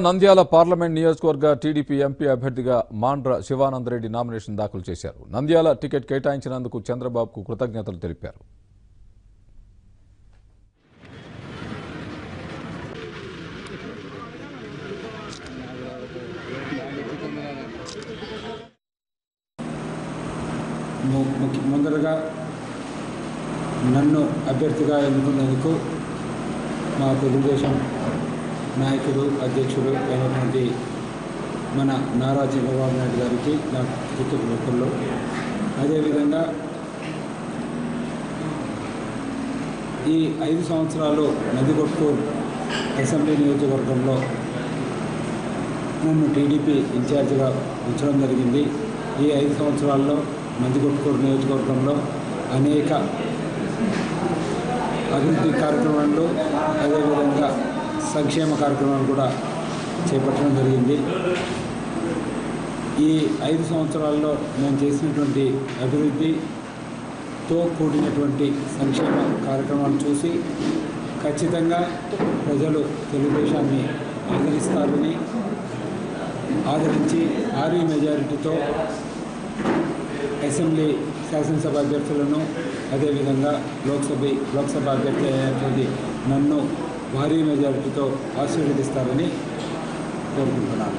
Nandyal parliament నియోజకవర్గ TDP MP అభ్యర్థిగా Mandra Sivananda Reddy nomination దాఖలు చేశారు. నంద్యాల టికెట్ కేటాయించినందుకు చంద్రబాబుకు కృతజ్ఞతలు తెలిపారు. ముందరగా నన్ను అభ్యర్థిగా ఎన్నుకున్నందుకు మా తెలుగుదేశం నాయకుడు అధ్యక్షుడు అయినటువంటి మన నారా చంద్రబాబు నాయుడు గారికి నా కృతజ్ఞతలు. అదేవిధంగా ఈ 5 సంవత్సరాలు నందికొట్కూరు అసెంబ్లీ నియోజకవర్గంలో నన్ను టీడీపీ ఇన్ఛార్జిగా ఉంచడం జరిగింది. ఈ 5 సంవత్సరాల్లో నందికొట్కూరు నియోజకవర్గంలో అనేక అభివృద్ధి కార్యక్రమాలు అదేవిధంగా సంక్షేమ కార్యక్రమాలు కూడా చేపట్టడం జరిగింది. ఈ 5 సంవత్సరాల్లో నేను చేసినటువంటి అభివృద్ధితో కూడినటువంటి సంక్షేమ కార్యక్రమాలు చూసి ఖచ్చితంగా ప్రజలు తెలుగుదేశాన్ని ఆదరిస్తారని ఆదరించి భారీ మెజారిటీతో అసెంబ్లీ శాసనసభ అభ్యర్థులను అదేవిధంగా లోక్సభ అభ్యర్థి అయినటువంటి నన్ను భారీ మెజారిటీతో ఆశీర్వదిస్తారని కోరుకుంటున్నాను.